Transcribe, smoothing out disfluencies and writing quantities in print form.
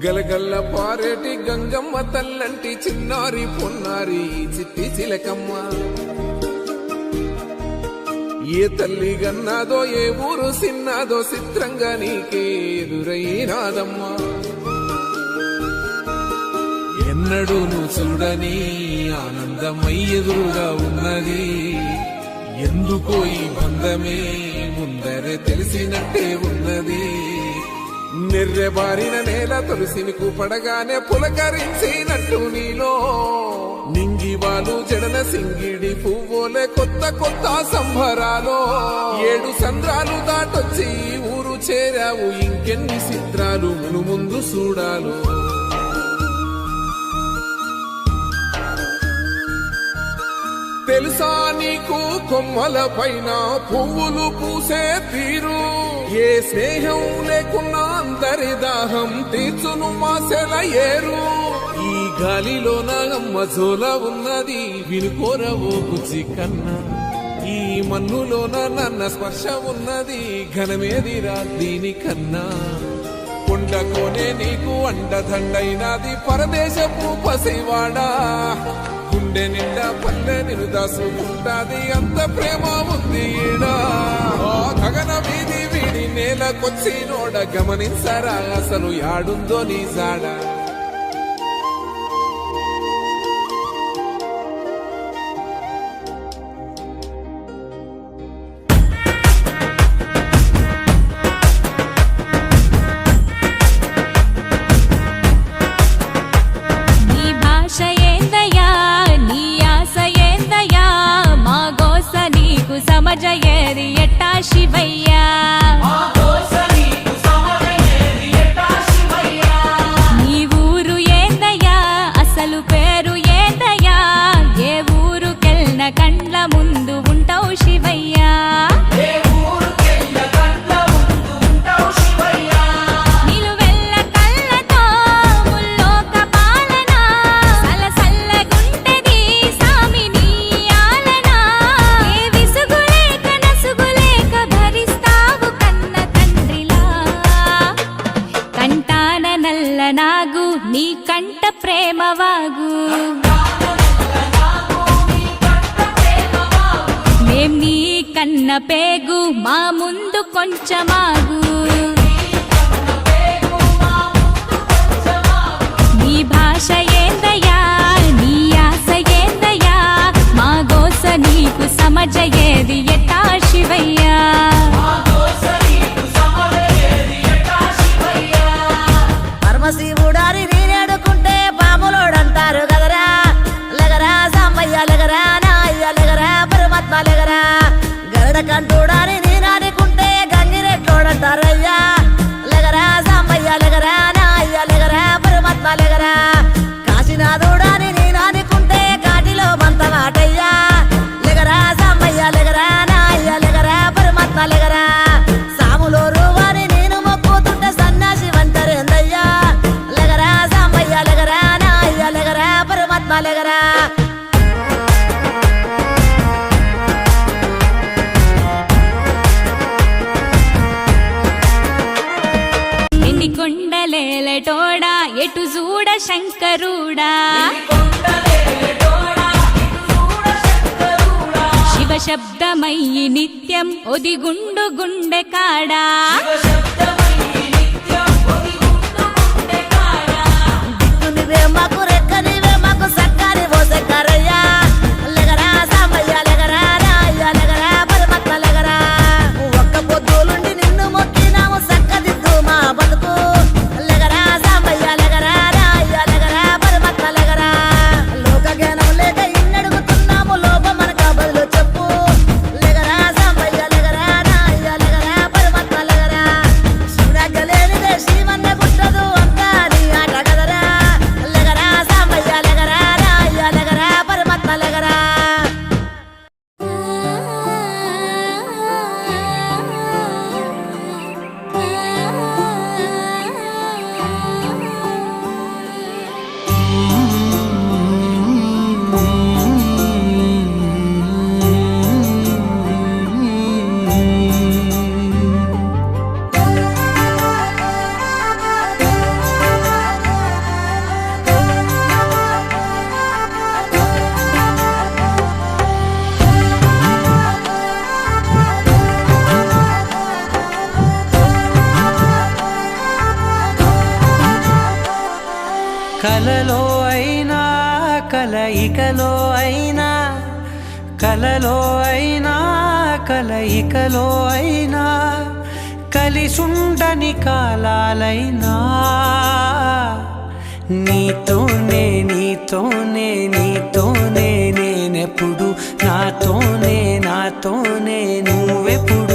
గలగల్ల పారేటి గంగమ్మ తల్లంటి చిన్నారి పొన్నారి చిట్టి చిలకమ్మ ఏ తల్లి గన్నాదో ఏ ఊరు సిన్నాదో చిత్రంగా నీకే ఎదురైనాదమ్మా ఎన్నడూ నువ్వు చూడని ఆనందమై ఎదురుగా ఉన్నది ఎందుకో ఈ బంధమే ముందరే తెలిసినట్టే ఉన్నది నిర్రెబారిన నేల తులసినికు పడగానే పులకరించినట్టు నీలో నింగివాలు జడన సింగిడి పువ్వులే కొత్త కొత్త సంబరాలో 7 సంద్రాలు దాటొచ్చి ఊరు చేరావు ఇంకెన్ని చిత్రాలు మును ముందు చూడాలు తెలుసా నీకు కొమ్మల పైన పువ్వులు పూసే తీరు ఏ స్నేహం లేకున్నా అందరి దాహం తీర్చును మాసెల ఏరు ఈ గాలిలో నాగమ్మ జోల ఉన్నది వినుకోరవో బుజ్జి కన్నా ఈ మన్నులోన నన్న స్పర్శ ఉన్నది ఘనమేదిరా దీనికన్నా కొండకోనే నీకు అండదండైనది పరదేశపు పసివాడా గుండె నిండా పల్లె నిన్ను దాసుకుంటాది అంత ప్రేమ ఉంది ఈడా గగన వీధి వీడి నేలకొచ్చి నోడ గమనించరా అసలు యాడుందో నీ జాడా సమజయేరి ఎట్టా శివయ్యా నీ ఊరు ఏందయ్యా అసలు పేరు ఏందయ్యా ఏ ఊరుకెళ్ళిన కండ్ల ముందు ఉంటావు శివయ్యా నిలువెల్ల కళ్ళతో ముల్లోక పాలన సలసల్లగుంటది సామి నీ ఆలన ఏ విసుగులేక నసుగులేక భరిస్తావు కన్న తండ్రిలా కంటాన నల్ల నాగు నీ కంట ప్రేమ వాగు మేం నీ కన్న పేగు మా ముందు కొంచెమాగు నీ భాష ఏందయ్యా నీ ఆశ ఏందయ్యా మా గోస నీకు సమజయేది ఎట్టా శివయ్యా పరమశివుడారి నేనేడుకుంటే పాములోడంటారు కదరా లగరా సాంబయ్య లగరా నాయ్య లగరా పరమాత్మ లగరా గరుడ కంటూడాని నేనాడుకుంటే గంగిరెట్లోడంటారయ్యా లగరా సాంబయ్య లగరా నాయ్య లగరా పరమాత్మ లగరా కాశీనాథుడాని నేనాడుకుంటే కాటిలో మంత మాటయ్యా లగరా సాంబయ్య లగరా నాయ్య లగరా పరమాత్మ లగరా సాములో రూవాని నేను మొక్కుతుంటే సన్నాసి వంటరేందయ్యా లగరా సాంబయ్య లగరా నాయ్య లగరా పరమాత్మ లగరా ఎన్ని కొండలేలటోడా ఎటు చూడ శంకరుడా శివ శబ్దమయ్యి నిత్యం ఒదిగుండు గుండె కాడా దిక్కునివే మాకు రెక్కనివే మాకు సక్కని పోసెక్కరయ్యా లగరా సాంబయ్య లగరా నాయ్య లగరా పరమాత్మ లగరా ఒక్క పొద్దులుండి నిన్ను మొక్కినాము సక్కదిద్దు మా బతుకు లగరా సాంబయ్య లగరా నాయ్య లగరా పరమాత్మ లగరా లోక జ్ఞానం లేక ఇన్నడుగుతున్నాము లోపమనక బదులు చెప్పు లగరా సాంబయ్య లగరా నాయ్య లగరా పరమాత్మ లగరా కలలో అయినా కలయికలో అయినా కలలో అయినా కలయికలో అయినా కలిసుండని కాలాలైనా నీతోనే నీతోనే నీతోనే నేనెప్పుడు నాతోనే నాతోనే నువ్వెప్పుడు